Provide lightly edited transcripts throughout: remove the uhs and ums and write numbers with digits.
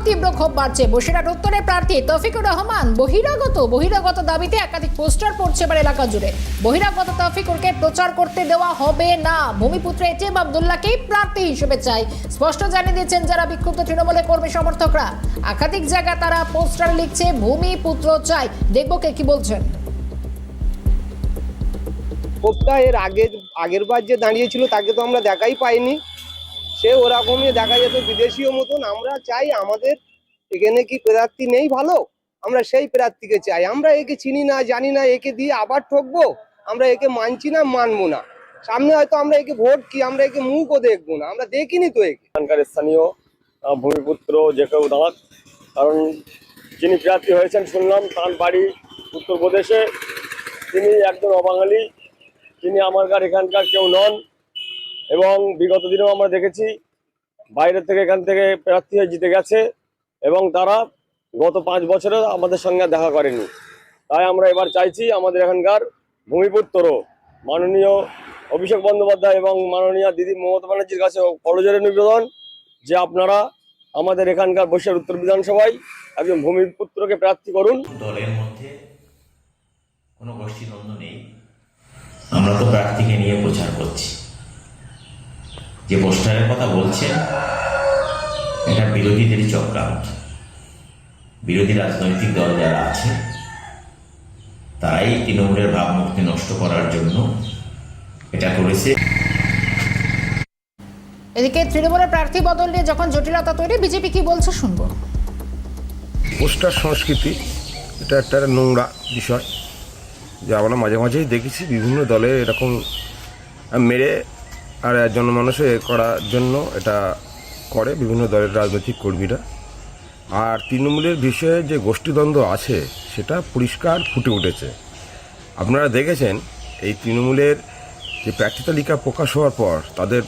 তীব্র ক্ষোভ বাড়ছে। বসিরহাট উত্তরে প্রার্থী তৌফিকুর রহমান বহিরাগত দাবিতে একাধিক পোস্টার পড়ছে এবার এলাকা জুড়ে। বহিরাগত তৌফিকুরকে প্রচার করতে দেওয়া হবে না, ভূমিপুত্র এটিএম আব্দুল্লাহকেই প্রার্থী হিসেবে চাই, স্পষ্ট জানিয়ে দিয়েছেন যারা বিক্ষুব্ধ তৃণমূলের কর্মী সমর্থকরা। একাধিক জায়গায় তারা পোস্টার লিখছে ভূমিপুত্র চাই। দেখবো কে কি বলছেন। ক্ষোভটা এর আগের বার যে দাঁড়িয়েছিল তাকে তো আমরা দেখাই পাইনি, সে ওরকমই দেখা যেত বিদেশীয় মতন। আমরা চাই আমাদের এখানে কি প্রার্থী নেই ভালো, আমরা সেই প্রার্থীকে চাই। আমরা একে চিনি না জানি না, একে দিয়ে আবার ঠকবো? আমরা একে মানছি না, মানবো না। সামনে হয়তো আমরা একে ভোট কি আমরা একে মুখও দেখবো না, আমরা দেখিনি তো একে। এখানকার স্থানীয় ভূমিপুত্র যে কেউ দাঁড়াক, কারণ যিনি প্রার্থী হয়েছেন শুনলাম তার বাড়ি উত্তরপ্রদেশে, তিনি একজন অবাঙালি, তিনি আমাদের এখানকার কেউ নন। এবং বিগত দিনেও আমরা দেখেছি বাইরে থেকে এখান থেকে প্রার্থী হয়ে জিতে গেছে এবং তারা গত 5 বছরে আমাদের সঙ্গে দেখা করেনি। তাই আমরা এবার চাইছি আমাদের এখানকার ভূমিপুত্র মাননীয় অভিষেক বন্দ্যোপাধ্যায় এবং মাননীয় দিদি মমতা ব্যানার্জির কাছে করজোড়ে নিবেদন যে আপনারা আমাদের এখানকার বসিরহাট উত্তর বিধানসভায় একজন ভূমিপুত্রকে প্রার্থী করুন। দলের মধ্যে কোনো গোষ্ঠীদ্বন্দ্ব নেই, আমরা তো প্রার্থীকে নিয়ে প্রচার করছি। যে পোস্টারের কথা বলছেন এটা বিরোধীদেরই চক্রান্ত। বিরোধী রাজনৈতিক দল যারা আছে তারাই তৃণমূলের ভাবমূর্তি নষ্ট করার জন্য এটা করেছে। এদিকে তৃণমূলের প্রার্থী বদল নিয়ে যখন জটিলতা তৈরি, বিজেপি কি বলছে শুনবো। পোস্টার সংস্কৃতি এটা একটা নোংরা বিষয়, যে আমরা মাঝে মাঝেই দেখেছি বিভিন্ন দলে এরকম মেরে আর জনমানুষে করার জন্য এটা করে বিভিন্ন দলের রাজনৈতিক কর্মীরা। আর তৃণমূলের বিষয়ে যে গোষ্ঠীদ্বন্দ্ব আছে সেটা পরিষ্কার ফুটে উঠেছে। আপনারা দেখেছেন এই তৃণমূলের যে প্রার্থী তালিকা প্রকাশ হওয়ার পর তাদের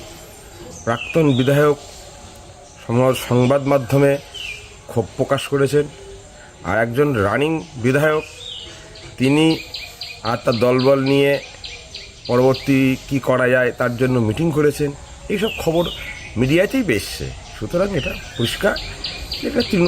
প্রাক্তন বিধায়ক সংবাদ মাধ্যমে ক্ষোভ প্রকাশ করেছেন, আর একজন রানিং বিধায়ক তিনি আর তার দলবল নিয়ে পরবর্তী কি করা যায় তার জন্য মিটিং করেছেন। এইসব খবর মিডিয়াতেই এসছে। সুতরাং এটা পরিষ্কার এটা তৃণমূল